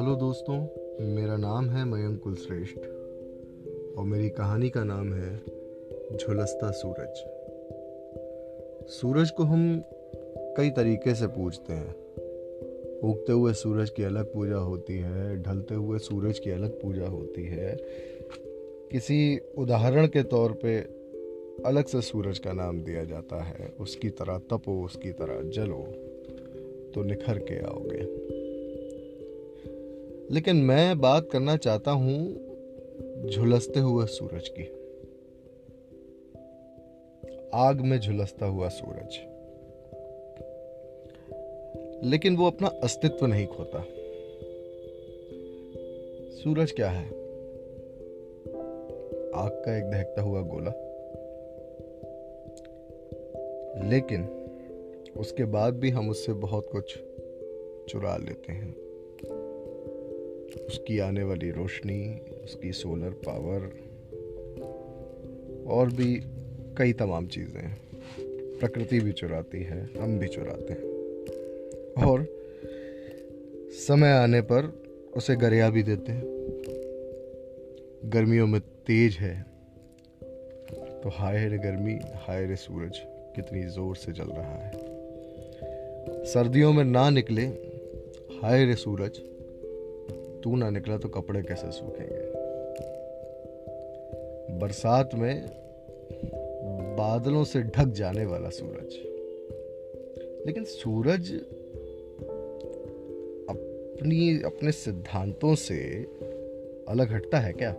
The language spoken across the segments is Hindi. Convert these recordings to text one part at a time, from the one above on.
हेलो दोस्तों, मेरा नाम है मयंक कुलश्रेष्ठ और मेरी कहानी का नाम है झुलसता सूरज। सूरज को हम कई तरीके से पूजते हैं। उगते हुए सूरज की अलग पूजा होती है, ढलते हुए सूरज की अलग पूजा होती है। किसी उदाहरण के तौर पे अलग से सूरज का नाम दिया जाता है, उसकी तरह तपो, उसकी तरह जलो तो निखर के आओगे। लेकिन मैं बात करना चाहता हूं झुलसते हुए सूरज की। आग में झुलसता हुआ सूरज, लेकिन वो अपना अस्तित्व नहीं खोता। सूरज क्या है? आग का एक दहकता हुआ गोला, लेकिन उसके बाद भी हम उससे बहुत कुछ चुरा लेते हैं। उसकी आने वाली रोशनी, उसकी सोलर पावर और भी कई तमाम चीजें। प्रकृति भी चुराती है, हम भी चुराते हैं और समय आने पर उसे गरिया भी देते हैं। गर्मियों में तेज है तो हाय रे गर्मी, हाय रे सूरज कितनी जोर से जल रहा है। सर्दियों में ना निकले, हाय रे सूरज तू ना निकला तो कपड़े कैसे सूखेंगे। बरसात में बादलों से ढक जाने वाला सूरज। लेकिन सूरज अपने सिद्धांतों से अलग हटता है क्या?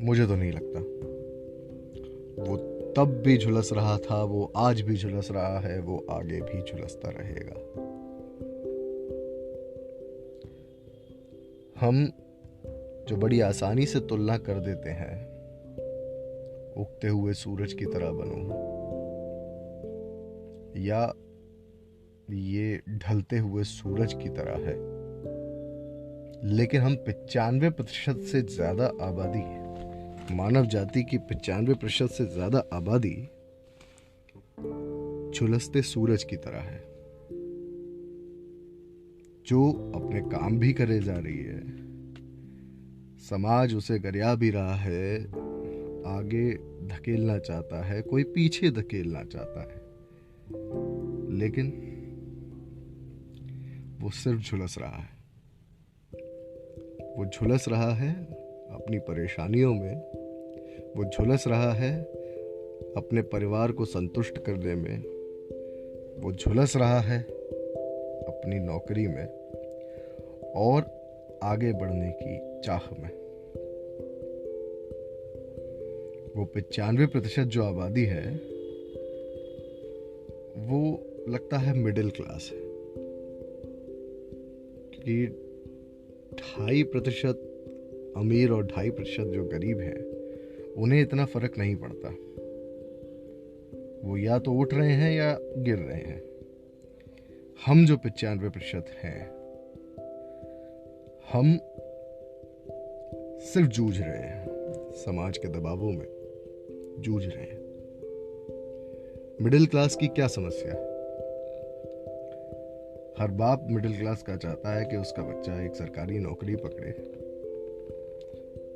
मुझे तो नहीं लगता। वो तब भी झुलस रहा था, वो आज भी झुलस रहा है, वो आगे भी झुलसता रहेगा। हम जो बड़ी आसानी से तुलना कर देते हैं, उगते हुए सूरज की तरह बनो या ये ढलते हुए सूरज की तरह है, लेकिन हम 95% से ज्यादा आबादी, मानव जाति की 95% से ज्यादा आबादी झुलसते सूरज की तरह है, जो अपने काम भी करे जा रही है। समाज उसे गरिया भी रहा है, आगे धकेलना चाहता है, कोई पीछे धकेलना चाहता है, लेकिन वो सिर्फ झुलस रहा है। वो झुलस रहा है अपनी परेशानियों में, वो झुलस रहा है अपने परिवार को संतुष्ट करने में, वो झुलस रहा है अपनी नौकरी में और आगे बढ़ने की चाह में। वो 95% जो आबादी है वो लगता है मिडिल क्लास है, क्योंकि 2.5% अमीर और 2.5% जो गरीब है उन्हें इतना फर्क नहीं पड़ता। वो या तो उठ रहे हैं या गिर रहे हैं। हम जो 95% हैं, हम सिर्फ जूझ रहे हैं, समाज के दबावों में जूझ रहे हैं। मिडिल क्लास की क्या समस्या है? हर बाप मिडिल क्लास का चाहता है कि उसका बच्चा एक सरकारी नौकरी पकड़े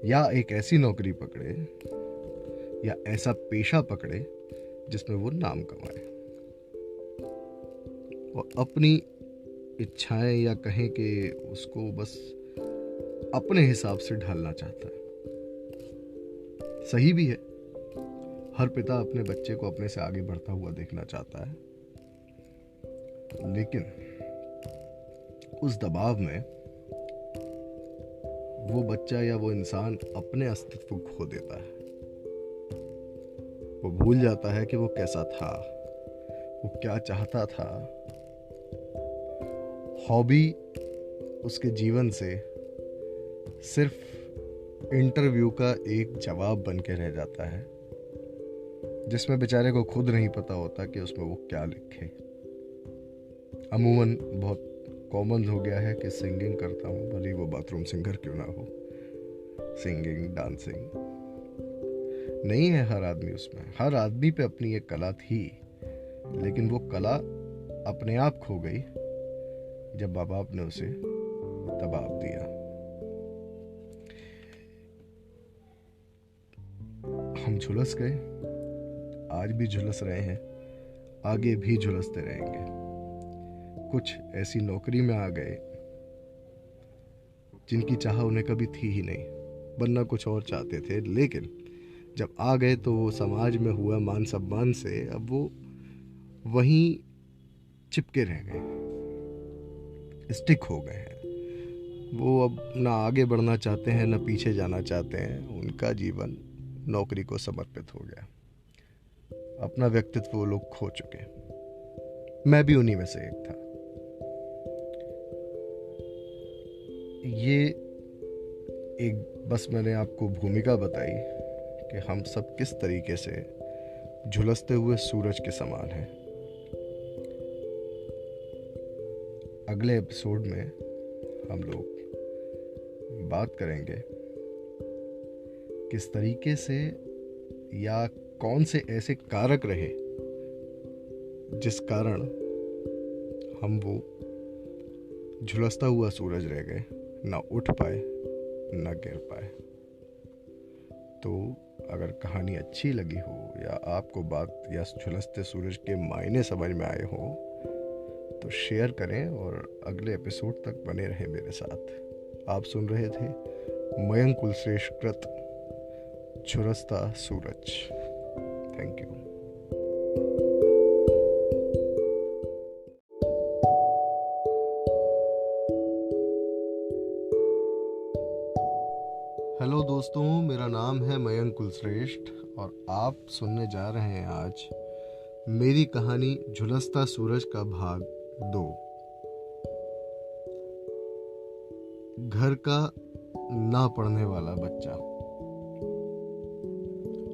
या एक ऐसी नौकरी पकड़े या ऐसा पेशा पकड़े जिसमें वो नाम कमाए और अपनी इच्छाएं या कहें कि उसको बस अपने हिसाब से ढालना चाहता है। सही भी है, हर पिता अपने बच्चे को अपने से आगे बढ़ता हुआ देखना चाहता है, लेकिन उस दबाव में वो बच्चा या वो इंसान अपने अस्तित्व को खो देता है। वो भूल जाता है कि वो कैसा था, वो क्या चाहता था। हॉबी उसके जीवन से सिर्फ इंटरव्यू का एक जवाब बन के रह जाता है, जिसमें बेचारे को खुद नहीं पता होता कि उसमें वो क्या लिखे। अमूमन बहुत कॉमन हो गया है कि सिंगिंग करता हूँ, भले वो बाथरूम सिंगर क्यों ना हो। सिंगिंग, डांसिंग नहीं है हर आदमी उसमें। हर आदमी पे अपनी एक कला थी, लेकिन वो कला अपने आप खो गई जब माँ बाप ने उसे दबाव दिया। हम झुलस गए, आज भी झुलस रहे हैं, आगे भी झुलसते रहेंगे। कुछ ऐसी नौकरी में आ गए जिनकी चाह उन्हें कभी थी ही नहीं, बनना कुछ और चाहते थे, लेकिन जब आ गए तो वो समाज में हुआ मान सम्मान से अब वो वहीं चिपके रह गए, स्टिक हो गए हैं। वो अब ना आगे बढ़ना चाहते हैं, ना पीछे जाना चाहते हैं। उनका जीवन नौकरी को समर्पित हो गया। अपना व्यक्तित्व वो लोग खो चुके। मैं भी उन्हीं में से एक था। ये एक बस मैंने आपको भूमिका बताई कि हम सब किस तरीके से झुलसते हुए सूरज के समान हैं। अगले एपिसोड में हम लोग बात करेंगे किस तरीके से या कौन से ऐसे कारक रहे जिस कारण हम वो झुलसता हुआ सूरज रह गए, ना उठ पाए ना गिर पाए। तो अगर कहानी अच्छी लगी हो या आपको बात या झुलसते सूरज के मायने समझ में आए हो तो शेयर करें और अगले एपिसोड तक बने रहें मेरे साथ। आप सुन रहे थे मयंक कुलश्रेष्ठ कृत Jhulasta Suraj. Thank you. Hello दोस्तों, मेरा नाम है मयंक कुलश्रेष्ठ और आप सुनने जा रहे हैं आज मेरी कहानी झुलसता सूरज का भाग 2। घर का ना पढ़ने वाला बच्चा।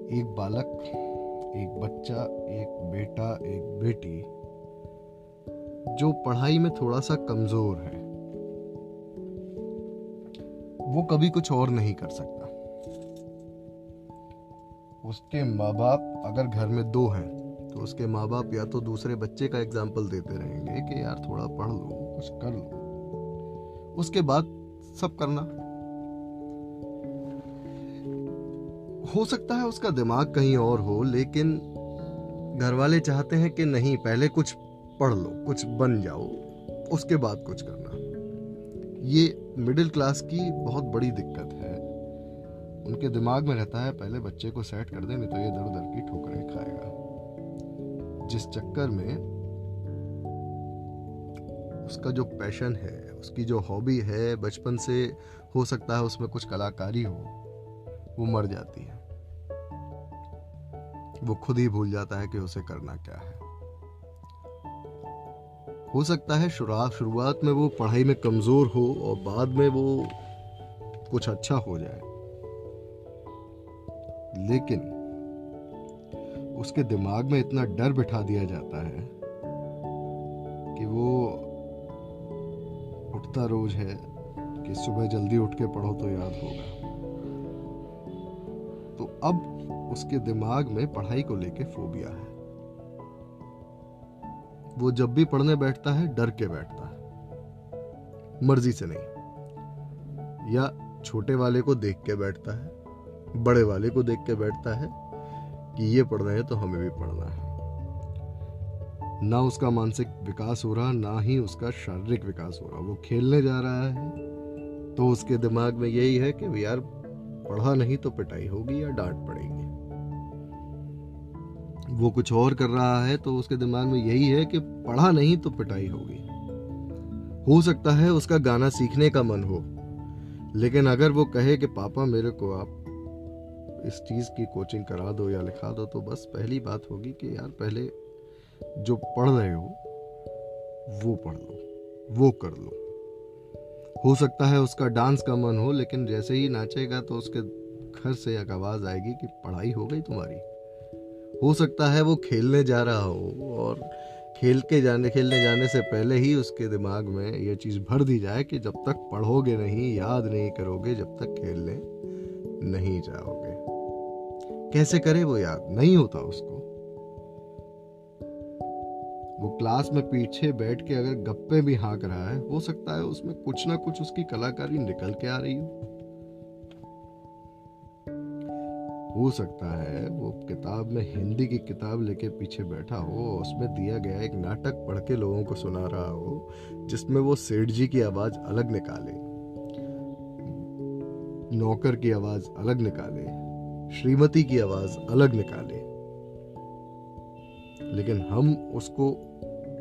एक बालक, एक बच्चा, एक बेटा, एक बेटी जो पढ़ाई में थोड़ा सा कमजोर है, वो कभी कुछ और नहीं कर सकता। उसके माँ बाप अगर घर में 2 हैं तो उसके माँ बाप या तो दूसरे बच्चे का एग्जाम्पल देते रहेंगे कि यार थोड़ा पढ़ लो, कुछ कर लो, उसके बाद सब करना। हो सकता है उसका दिमाग कहीं और हो, लेकिन घर वाले चाहते हैं कि नहीं, पहले कुछ पढ़ लो, कुछ बन जाओ, उसके बाद कुछ करना। ये मिडिल क्लास की बहुत बड़ी दिक्कत है। उनके दिमाग में रहता है पहले बच्चे को सेट कर दे, नहीं तो ये दर दर की ठोकरें खाएगा। जिस चक्कर में उसका जो पैशन है, उसकी जो हॉबी है, बचपन से हो सकता है उसमें कुछ कलाकारी हो, वो मर जाती है। वो खुद ही भूल जाता है कि उसे करना क्या है। हो सकता है शुरुआत में वो पढ़ाई में कमजोर हो और बाद में वो कुछ अच्छा हो जाए, लेकिन उसके दिमाग में इतना डर बिठा दिया जाता है कि वो उठता रोज है कि सुबह जल्दी उठ के पढ़ो तो याद होगा। तो अब उसके दिमाग में पढ़ाई को लेके फोबिया है। वो जब भी पढ़ने बैठता है डर के बैठता है, मर्जी से नहीं। या छोटे वाले को देख के बैठता है, बड़े वाले को देख के बैठता है कि ये पढ़ रहे हैं तो हमें भी पढ़ना है। ना उसका मानसिक विकास हो रहा, ना ही उसका शारीरिक विकास हो रहा। वो खेलने जा रहा है तो उसके दिमाग में यही है कि यार पढ़ा नहीं तो पिटाई होगी या डांट पड़ेगी। वो कुछ और कर रहा है तो उसके दिमाग में यही है कि पढ़ा नहीं तो पिटाई होगी। हो सकता है उसका गाना सीखने का मन हो, लेकिन अगर वो कहे कि पापा मेरे को आप इस चीज की कोचिंग करा दो या लिखा दो, तो बस पहली बात होगी कि यार पहले जो पढ़ रहे हो वो पढ़ लो, वो कर लो। हो सकता है उसका डांस का मन हो, लेकिन जैसे ही नाचेगा तो उसके घर से एक आवाज आएगी कि पढ़ाई हो गई तुम्हारी। हो सकता है वो खेलने जा रहा हो और खेलने जाने से पहले ही उसके दिमाग में यह चीज भर दी जाए कि जब तक पढ़ोगे नहीं, याद नहीं करोगे, जब तक खेलने नहीं जाओगे। कैसे करे वो याद? नहीं होता उसको। वो क्लास में पीछे बैठ के अगर गप्पे भी हाँक रहा है, हो सकता है उसमें कुछ ना कुछ उसकी कलाकारी निकल के आ रही हो सकता है वो किताब में हिंदी की किताब लेके पीछे बैठा हो, उसमें दिया गया एक नाटक पढ़ के लोगों को सुना रहा हो, जिसमें वो सेठ जी की आवाज अलग निकाले, नौकर की आवाज अलग निकाले, श्रीमती की आवाज अलग निकाले, लेकिन हम उसको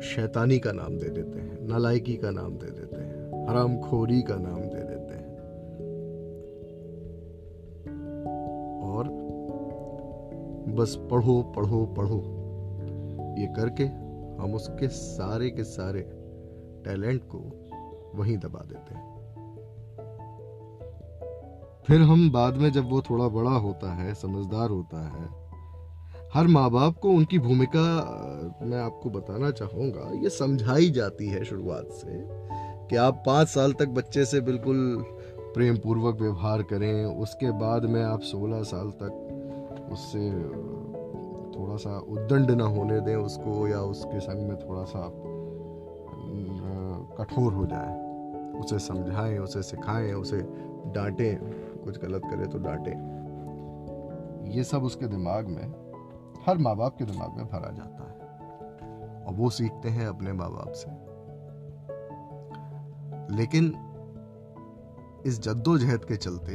शैतानी का नाम दे देते हैं, नालायकी का नाम दे देते हैं, हरामखोरी का नाम दे देते हैं, और बस पढ़ो पढ़ो पढ़ो ये करके हम उसके सारे के सारे टैलेंट को वहीं दबा देते हैं। फिर हम बाद में जब वो थोड़ा बड़ा होता है, समझदार होता है, हर माँ बाप को उनकी भूमिका मैं आपको बताना चाहूँगा, ये समझाई जाती है शुरुआत से कि आप 5 साल तक बच्चे से बिल्कुल प्रेम पूर्वक व्यवहार करें, उसके बाद में आप 16 साल तक उससे थोड़ा सा उद्दंड ना होने दें उसको, या उसके संग में थोड़ा सा कठोर हो जाए, उसे समझाएं, उसे सिखाएं, उसे डांटें, कुछ गलत करे तो डांटें। ये सब उसके दिमाग में, हर माँ बाप के दिमाग में भरा जाता है और वो सीखते हैं अपने माँ बाप से। लेकिन इस जद्दोजहद के चलते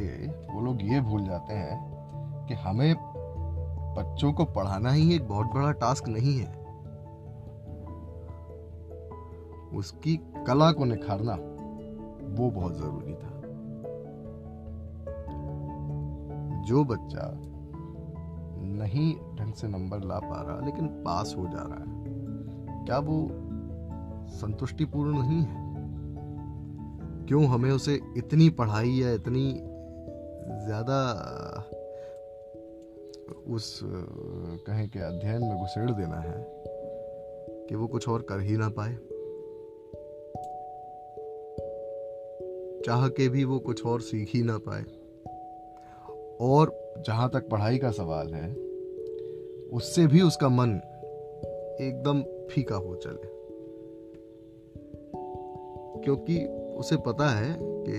वो लोग ये भूल जाते हैं कि हमें बच्चों को पढ़ाना ही एक बहुत बड़ा टास्क नहीं है, उसकी कला को निखारना वो बहुत जरूरी था। जो बच्चा नहीं ढंग से नंबर ला पा रहा लेकिन पास हो जा रहा है, क्या वो संतुष्टिपूर्ण नहीं है? क्यों हमें उसे इतनी पढ़ाई या इतनी ज्यादा उस कहें के अध्ययन में घुसेड़ देना है कि वो कुछ और कर ही ना पाए, चाह के भी वो कुछ और सीख ही ना पाए। और जहां तक पढ़ाई का सवाल है, उससे भी उसका मन एकदम फीका हो चले, क्योंकि उसे पता है कि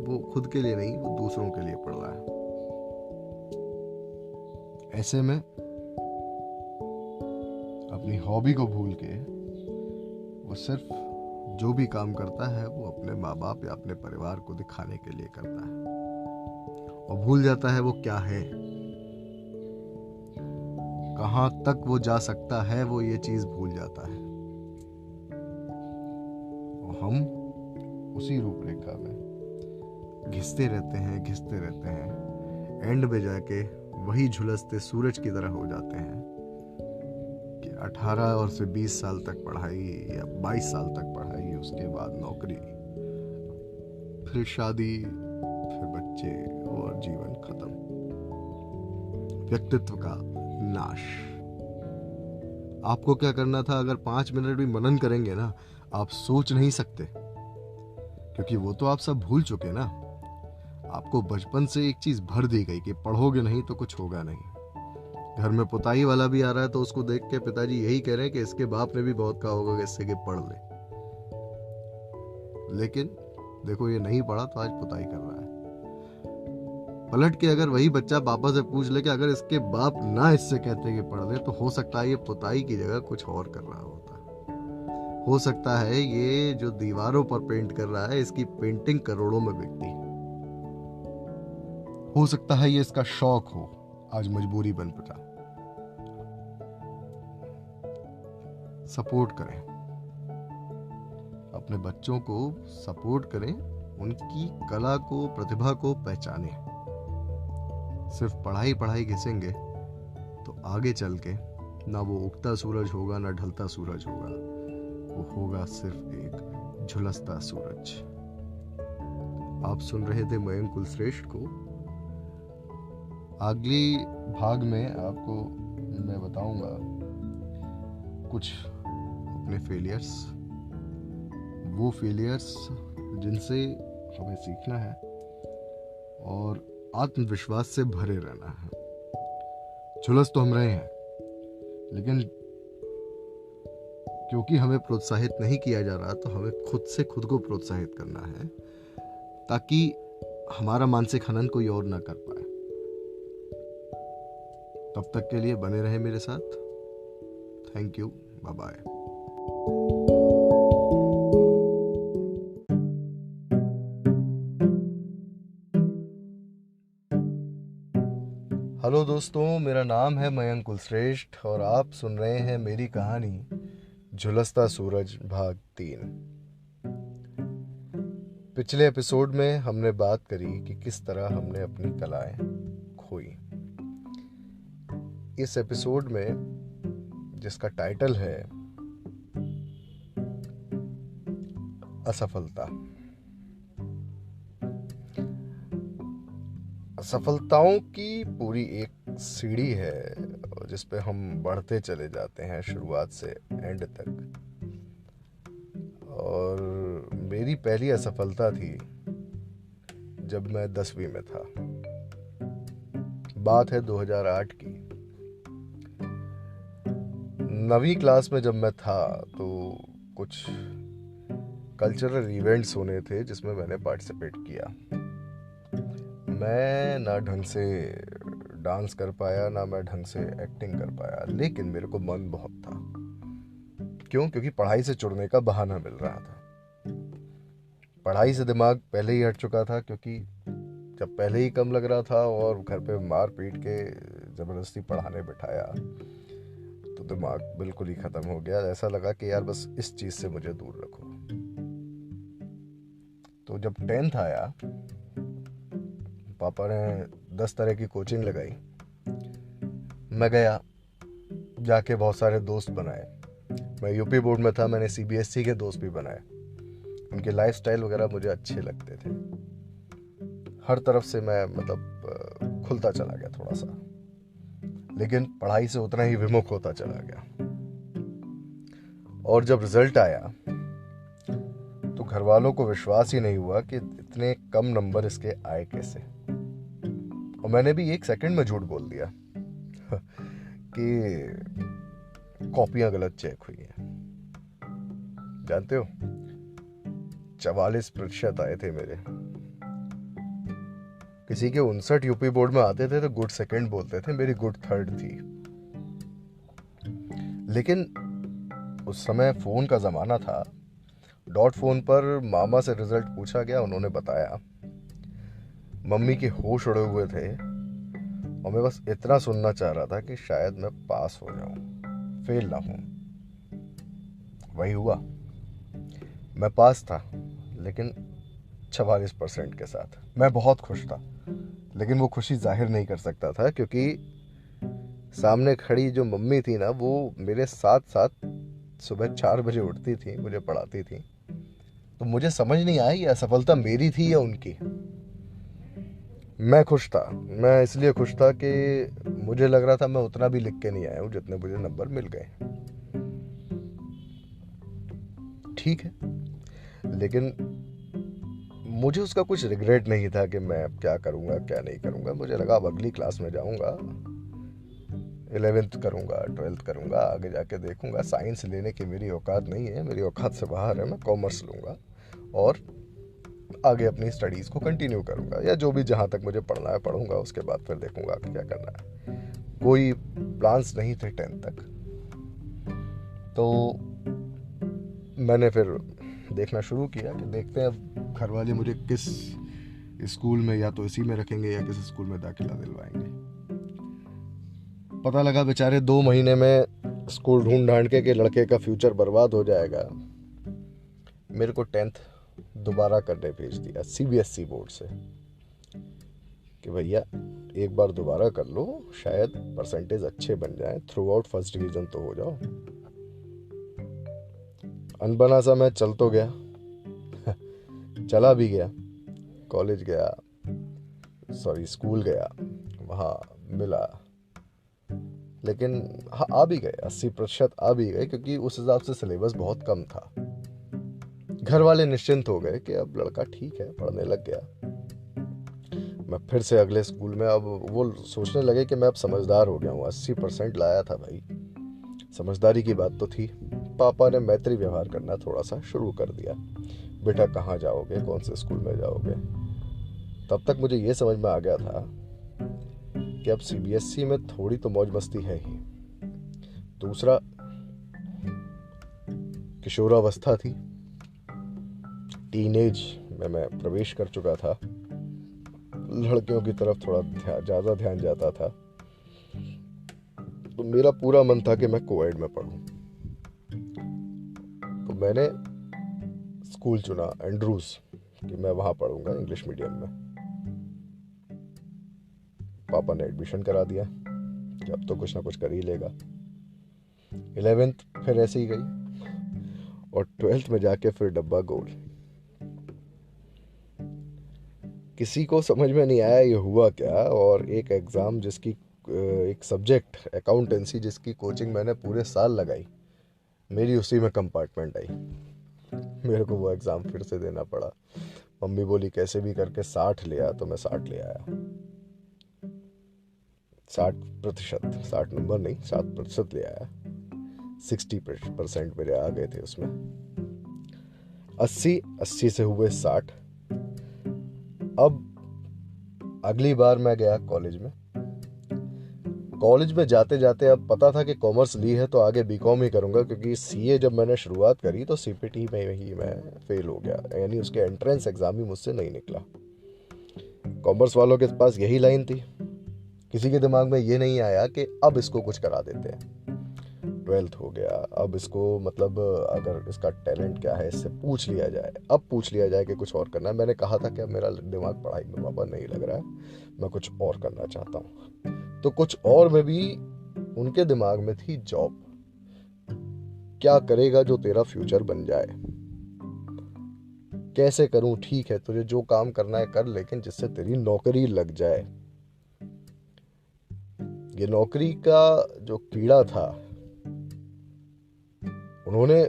वो खुद के लिए नहीं, वो दूसरों के लिए पढ़ रहा है। ऐसे में अपनी हॉबी को भूल के वो सिर्फ जो भी काम करता है वो अपने माँ बाप या अपने परिवार को दिखाने के लिए करता है, और भूल जाता है वो क्या है, कहां तक वो जा सकता है, वो ये चीज भूल जाता है। और हम उसी रूपरेखा में घिसते रहते हैं, एंड में जाके वही झुलसते सूरज की तरह हो जाते हैं कि 18 और से 20 साल तक पढ़ाई या 22 साल तक पढ़ाई, उसके बाद नौकरी, फिर शादी, फिर बच्चे, और जीवन खत्म, व्यक्तित्व का नाश। आपको क्या करना था? अगर 5 मिनट भी मनन करेंगे ना, आप सोच नहीं सकते, क्योंकि वो तो आप सब भूल चुके ना। आपको बचपन से एक चीज भर दी गई कि पढ़ोगे नहीं तो कुछ होगा नहीं। घर में पुताई वाला भी आ रहा है तो उसको देख के पिताजी यही कह रहे हैं कि इसके बाप ने भी बहुत कहा होगा कि इससे कि पढ़ ले, लेकिन देखो ये नहीं पढ़ा तो आज पुताई कर रहा है। पलट के अगर वही बच्चा पापा से पूछ ले कि अगर इसके बाप ना इससे कहते कि पढ़ ले, तो हो सकता है ये पुताई की जगह कुछ और कर रहा होता। हो सकता है ये जो दीवारों पर पेंट कर रहा है, इसकी पेंटिंग करोड़ों में बिकती। हो सकता है ये इसका शौक हो, आज मजबूरी बन पड़ा। सपोर्ट करें, अपने बच्चों को सपोर्ट करें, उनकी कला को, प्रतिभा को पहचानें। सिर्फ पढ़ाई पढ़ाई घिसेंगे तो आगे चल के ना वो उगता सूरज होगा ना ढलता सूरज होगा, वो होगा सिर्फ एक झुलसता सूरज। आप सुन रहे थे मयंक कुलश्रेष्ठ को। अगली भाग में आपको मैं बताऊंगा कुछ अपने फेलियर्स, वो फेलियर्स जिनसे हमें सीखना है और आत्मविश्वास से भरे रहना है। झुलस तो हम रहे हैं, लेकिन क्योंकि हमें प्रोत्साहित नहीं किया जा रहा, तो हमें खुद से खुद को प्रोत्साहित करना है ताकि हमारा मानसिक हनन कोई और ना कर पाए। तब तक के लिए बने रहे मेरे साथ। Thank you, bye bye. Hello दोस्तों, मेरा नाम है मयंक कुलश्रेष्ठ और आप सुन रहे हैं मेरी कहानी झुलसता सूरज भाग 3। पिछले एपिसोड में हमने बात करी कि किस तरह हमने अपनी कलाएं खोई। इस एपिसोड में जिसका टाइटल है असफलता, असफलताओं की पूरी एक सीढ़ी है जिस पे हम बढ़ते चले जाते हैं शुरुआत से एंड तक। और मेरी पहली असफलता थी जब मैं 10वीं में था। बात है 2008 की। 9वीं क्लास में जब मैं था तो कुछ कल्चरल इवेंट्स होने थे जिसमें मैंने पार्टिसिपेट किया। मैं ना ढंग से डांस कर पाया, ना मैं ढंग से एक्टिंग कर पाया, लेकिन मेरे को मन बहुत था। क्यों? क्योंकि पढ़ाई से जुड़ने का बहाना मिल रहा था। पढ़ाई से दिमाग पहले ही हट चुका था, क्योंकि जब पहले ही कम लग रहा था और घर पे मार पीट के ज़बरदस्ती पढ़ाने बिठाया तो दिमाग बिल्कुल ही ख़त्म हो गया। ऐसा लगा कि यार बस इस चीज़ से मुझे दूर रखो। तो जब 10th आया, पापा ने 10 तरह की कोचिंग लगाई। मैं गया, जाके बहुत सारे दोस्त बनाए। मैं यूपी बोर्ड में था, मैंने सीबीएसई के दोस्त भी बनाए। उनके लाइफस्टाइल वगैरह मुझे अच्छे लगते थे। हर तरफ से मैं खुलता चला गया थोड़ा सा, लेकिन पढ़ाई से उतना ही विमुख होता चला गया। और जब रिजल्ट आया तो घर वालों को विश्वास ही नहीं हुआ कि इतने कम नंबर इसके आए कैसे। और मैंने भी 1 सेकंड में झूठ बोल दिया कि कॉपियां गलत चेक हुई हैं। जानते हो, 44% आए थे मेरे। किसी के 59 यूपी बोर्ड में आते थे तो गुड सेकंड बोलते थे, मेरी गुड थर्ड थी। लेकिन उस समय फोन का जमाना था। डॉट फोन पर मामा से रिजल्ट पूछा गया, उन्होंने बताया। मम्मी के होश उड़े हुए थे और मैं बस इतना सुनना चाह रहा था कि शायद मैं पास हो जाऊं, फेल ना हूं। वही हुआ, मैं पास था, लेकिन 44% के साथ। मैं बहुत खुश था, लेकिन वो खुशी जाहिर नहीं कर सकता था, क्योंकि सामने खड़ी जो मम्मी थी ना, वो मेरे साथ साथ सुबह 4 बजे उठती थी, मुझे पढ़ाती थी। तो मुझे समझ नहीं आया ये असफलता मेरी थी या उनकी। मैं खुश था। मैं इसलिए खुश था कि मुझे लग रहा था मैं उतना भी लिख के नहीं आया हूं जितने मुझे नंबर मिल गए। ठीक है, लेकिन मुझे उसका कुछ रिग्रेट नहीं था कि मैं अब क्या करूंगा क्या नहीं करूंगा। मुझे लगा अब अगली क्लास में जाऊंगा, 11th करूंगा, 12th करूंगा, आगे जाके देखूंगा। साइंस लेने की मेरी औकात नहीं है, मेरी औकात से बाहर है। मैं कॉमर्स लूंगा और आगे अपनी स्टडीज़ को कंटिन्यू करूंगा, या जो भी जहाँ तक मुझे पढ़ना है पढ़ूंगा। उसके बाद फिर देखूंगा कि क्या करना है। कोई प्लान्स नहीं थे 10th तक। तो मैंने फिर देखना शुरू किया कि देखते हैं अब घर वाले मुझे किस स्कूल में, या तो इसी में रखेंगे या किस स्कूल में दाखिला दिलवाएंगे। पता लगा बेचारे 2 महीने में स्कूल ढूंढ ढांड के लड़के का फ्यूचर बर्बाद हो जाएगा। मेरे को 10th दोबारा करने भेज दिया सीबीएसई बोर्ड से कि भैया एक बार दोबारा कर लो, शायद परसेंटेज अच्छे बन जाए, थ्रू आउट फर्स्ट डिवीजन तो हो जाओ। अनबना सा मैं चल तो गया चला भी गया, कॉलेज गया, स्कूल गया, वहाँ मिला। लेकिन हाँ, आ भी गए, 80% आ भी गए, क्योंकि उस हिसाब से सिलेबस बहुत कम था। घर वाले निश्चिंत हो गए कि अब लड़का ठीक है, पढ़ने लग गया। मैं फिर से अगले स्कूल में, अब वो सोचने लगे कि मैं अब समझदार हो गया हूँ। 80% लाया था भाई, समझदारी की बात तो थी। पापा ने मैत्री व्यवहार करना थोड़ा सा शुरू कर दिया। बेटा कहाँ जाओगे, कौन से स्कूल में जाओगे। तब तक मुझे ये समझ में आ गया था कि अब सीबीएसई में थोड़ी तो मौज मस्ती है ही। दूसरा, किशोरावस्था थी, टीनेज में मैं प्रवेश कर चुका था। लड़कियों की तरफ थोड़ा ज़्यादा ध्यान जाता था, तो मेरा पूरा मन था कि मैं कोएड में पढूं। तो मैंने स्कूल चुना एंड्रूज कि मैं वहाँ पढ़ूंगा इंग्लिश मीडियम में। पापा ने एडमिशन करा दिया कि अब तो कुछ ना कुछ कर ही लेगा। 11th फिर ऐसे ही गई और 12th में जाके फिर डब्बा गोल। किसी को समझ में नहीं आया ये हुआ क्या। और एक एग्ज़ाम जिसकी एक सब्जेक्ट अकाउंटेंसी जिसकी कोचिंग मैंने पूरे साल लगाई, मेरी उसी में कंपार्टमेंट आई। मेरे को वो एग्ज़ाम फिर से देना पड़ा। मम्मी बोली कैसे भी करके 60 ले आ, तो मैं 60 ले आया। 60%, 60 नंबर नहीं, 60% ले आया। 60% मेरे आ गए थे उसमें। 80 से हुए 60। अब अगली बार मैं गया कॉलेज में। कॉलेज में जाते जाते अब पता था कि कॉमर्स ली है तो आगे बीकॉम ही करूंगा, क्योंकि सीए जब मैंने शुरुआत करी तो सीपीटी में ही मैं फेल हो गया, यानी उसके एंट्रेंस एग्जाम ही मुझसे नहीं निकला। कॉमर्स वालों के पास यही लाइन थी। किसी के दिमाग में ये नहीं आया कि अब इसको कुछ करा देते हैं। 12th हो गया, अब इसको मतलब अगर इसका टैलेंट क्या है इससे पूछ लिया जाए। अब पूछ लिया जाए कि कुछ और करना है। मैंने कहा था कि अब मेरा दिमाग पढ़ाई में वापस नहीं लग रहा है, मैं कुछ और करना चाहता हूँ। तो कुछ और में भी उनके दिमाग में थी जॉब। क्या करेगा जो तेरा फ्यूचर बन जाए। कैसे करूं, ठीक है तुझे जो काम करना है कर, लेकिन जिससे तेरी नौकरी लग जाए। ये नौकरी का जो कीड़ा था, उन्होंने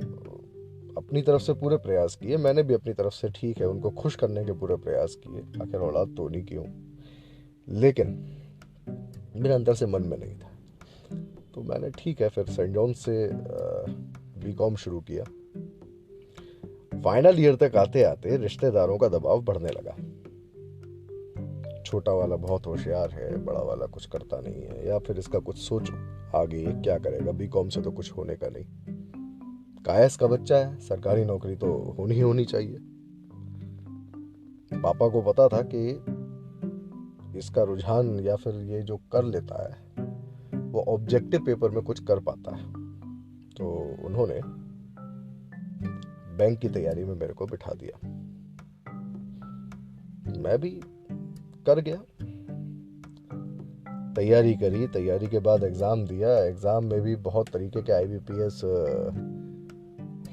अपनी तरफ से पूरे प्रयास किए, मैंने भी अपनी तरफ से ठीक है उनको खुश करने के पूरे प्रयास किए, आखिर औलाद तो नहीं क्यों। लेकिन मेरे अंदर से मन में नहीं था। तो मैंने ठीक है फिर सेंट जॉन से बीकॉम शुरू किया। फाइनल ईयर तक आते आते रिश्तेदारों का दबाव बढ़ने लगा। छोटा वाला बहुत होशियार है, बड़ा वाला कुछ करता नहीं है, या फिर इसका कुछ सोचो आगे ये क्या करेगा, बीकॉम से तो कुछ होने का नहीं, कायस का बच्चा है, सरकारी नौकरी तो होनी ही होनी चाहिए। पापा को पता था कि इसका रुझान या फिर ये जो कर लेता है वो ऑब्जेक्टिव पेपर में कुछ कर पाता है। तो उन्होंने बैंक की तैयारी में मेरे को बिठा दिया। मैं भी कर गया, तैयारी करी। तैयारी के बाद एग्ज़ाम दिया। एग्ज़ाम में भी बहुत तरीके के आईबीपीएस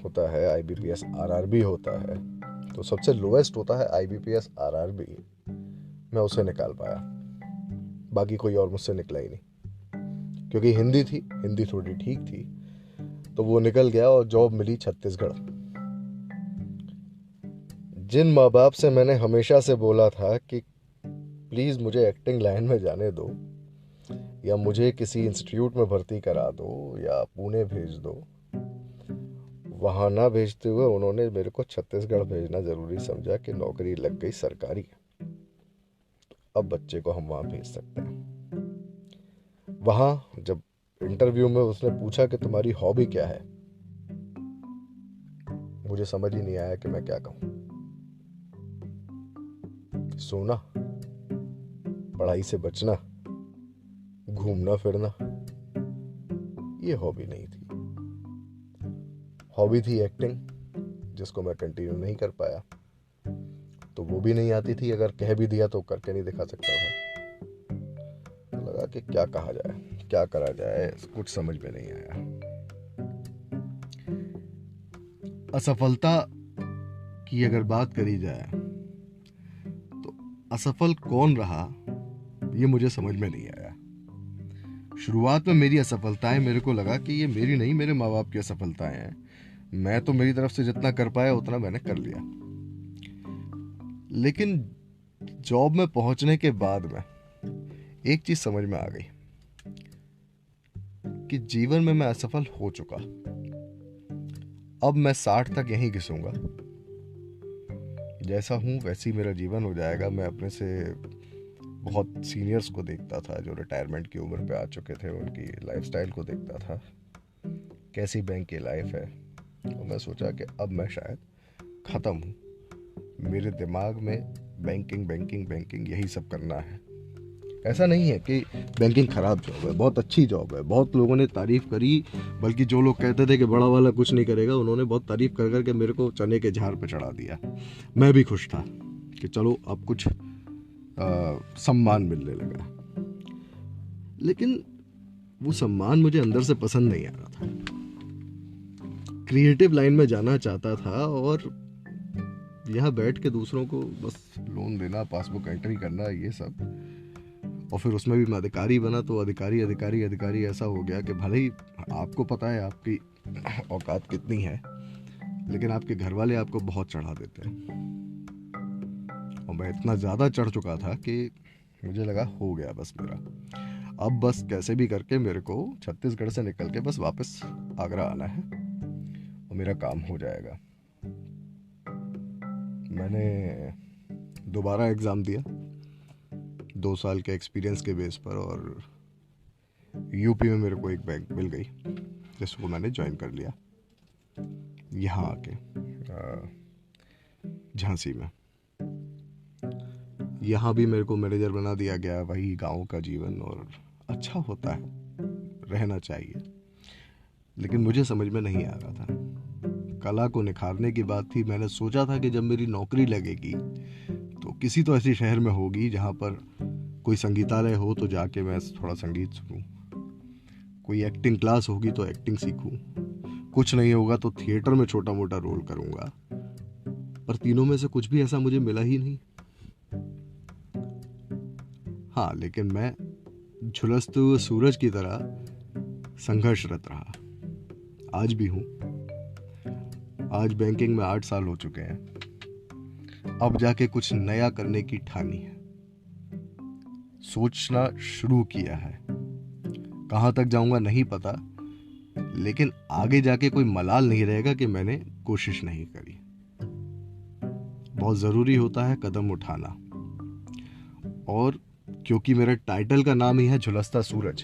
होता है, आईबीपीएस आरआरबी होता है। तो सबसे लोएस्ट होता है आईबीपीएस आरआरबी। मैं उसे निकाल पाया, बाकी कोई और मुझसे निकला ही नहीं। क्योंकि हिंदी थी, हिंदी थोड़ी ठीक थी, तो वो निकल गया और जॉब मिली छत्तीसगढ़। जिन माँ बाप से मैंने हमेशा से बोला था कि प्लीज़ मुझे एक्टिंग लाइन में जाने दो, या मुझे किसी इंस्टीट्यूट में भर्ती करा दो, या पुणे भेज दो, वहाँ ना भेजते हुए उन्होंने मेरे को छत्तीसगढ़ भेजना ज़रूरी समझा कि नौकरी लग गई सरकारी, अब बच्चे को हम वहाँ भेज सकते हैं। वहाँ जब इंटरव्यू में उसने पूछा कि तुम्हारी हॉबी क्या है, मुझे समझ ही नहीं आया कि मैं क्या कहूँ। सोना, पढ़ाई से बचना, घूमना फिरना, ये हॉबी नहीं थी। हॉबी थी एक्टिंग, जिसको मैं कंटिन्यू नहीं कर पाया। तो वो भी नहीं आती थी, अगर कह भी दिया तो करके नहीं दिखा सकता था। तो लगा कि क्या कहा जाए, क्या करा जाए, कुछ समझ में नहीं आया। असफलता की अगर बात करी जाए तो असफल कौन रहा ये मुझे समझ में नहीं आया। शुरुआत में मेरी असफलताएं, मेरे को लगा कि ये मेरी नहीं, मेरे माँ बाप की असफलताएं हैं। मैं तो मेरी तरफ से जितना कर पाया उतना मैंने कर लिया। लेकिन जॉब में पहुंचने के बाद में एक चीज समझ में आ गई। कि जीवन में मैं असफल हो चुका, अब मैं 60 तक यहीं घिसूंगा, जैसा हूँ वैसी मेरा जीवन हो जाएगा। मैं अपने से बहुत सीनियर्स को देखता था जो रिटायरमेंट की उम्र पे आ चुके थे, उनकी लाइफस्टाइल को देखता था, कैसी बैंक की लाइफ है, और मैं सोचा कि अब मैं शायद ख़त्म हूँ। मेरे दिमाग में बैंकिंग बैंकिंग बैंकिंग यही सब करना है। ऐसा नहीं है कि बैंकिंग ख़राब जॉब है, बहुत अच्छी जॉब है, बहुत लोगों ने तारीफ़ करी, बल्कि जो लोग कहते थे कि बड़ा वाला कुछ नहीं करेगा, उन्होंने बहुत तारीफ़ कर करके मेरे को चने के झाड़ पे चढ़ा दिया। मैं भी खुश था कि चलो अब कुछ सम्मान मिलने लगा, लेकिन वो सम्मान मुझे अंदर से पसंद नहीं आ रहा था। क्रिएटिव लाइन में जाना चाहता था और यहाँ बैठ के दूसरों को बस लोन देना, पासबुक एंट्री करना, ये सब। और फिर उसमें भी मैं अधिकारी बना तो अधिकारी अधिकारी अधिकारी ऐसा हो गया कि भले ही आपको पता है आपकी औकात कितनी है, लेकिन आपके घर वाले आपको बहुत चढ़ा देते हैं। और मैं इतना ज़्यादा चढ़ चुका था कि मुझे लगा हो गया बस मेरा, अब बस कैसे भी करके मेरे को छत्तीसगढ़ से निकल के बस वापस आगरा आना है और मेरा काम हो जाएगा। मैंने दोबारा एग्ज़ाम दिया 2 साल के एक्सपीरियंस के बेस पर, और यूपी में मेरे को एक बैंक मिल गई जिसको मैंने ज्वाइन कर लिया यहाँ आके झांसी में। यहाँ भी मेरे को मैनेजर बना दिया गया। वही गांव का जीवन, और अच्छा होता है, रहना चाहिए, लेकिन मुझे समझ में नहीं आ रहा था। कला को निखारने की बात थी। मैंने सोचा था कि जब मेरी नौकरी लगेगी तो किसी तो ऐसे शहर में होगी जहाँ पर कोई संगीतालय हो तो जाके मैं थोड़ा संगीत सुनूं, कोई एक्टिंग क्लास होगी तो एक्टिंग सीखूं, कुछ नहीं होगा तो थिएटर में छोटा मोटा रोल करूंगा। पर तीनों में से कुछ भी ऐसा मुझे मिला ही नहीं। हाँ, लेकिन मैं झुलसते हुए सूरज की तरह संघर्षरत रहा, आज भी हूं। आज बैंकिंग में 8 साल हो चुके हैं, अब जाके कुछ नया करने की ठानी है, सोचना शुरू किया है। कहाँ तक जाऊंगा नहीं पता, लेकिन आगे जाके कोई मलाल नहीं रहेगा कि मैंने कोशिश नहीं करी। बहुत ज़रूरी होता है कदम उठाना, और क्योंकि मेरे टाइटल का नाम ही है झुलसता सूरज,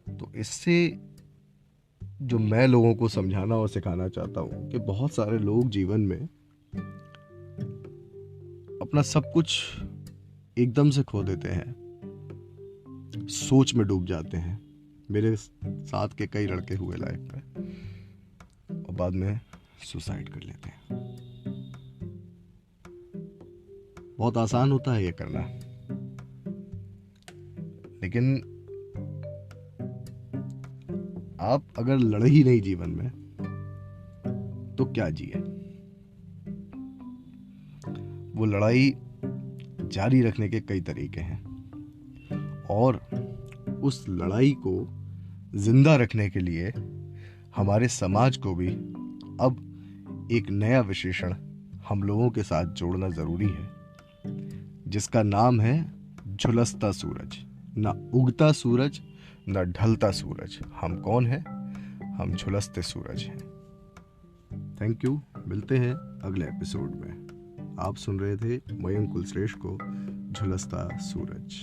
तो इससे जो मैं लोगों को समझाना और सिखाना चाहता हूँ कि बहुत सारे लोग जीवन में अपना सब कुछ एकदम से खो देते हैं, सोच में डूब जाते हैं। मेरे साथ के कई लड़के हुए लाइफ में, और बाद में सुसाइड कर लेते हैं। बहुत आसान होता है ये करना, लेकिन आप अगर लड़े ही नहीं जीवन में तो क्या जिए। वो लड़ाई जारी रखने के कई तरीके हैं, और उस लड़ाई को जिंदा रखने के लिए हमारे समाज को भी अब एक नया विशेषण हम लोगों के साथ जोड़ना जरूरी है, जिसका नाम है झुलसता सूरज। ना उगता सूरज, ना ढलता सूरज, हम कौन है? हम झुलसते सूरज हैं। थैंक यू, मिलते हैं अगले एपिसोड में। आप सुन रहे थे मयंक कुलश्रेष्ठ को झुलसता सूरज।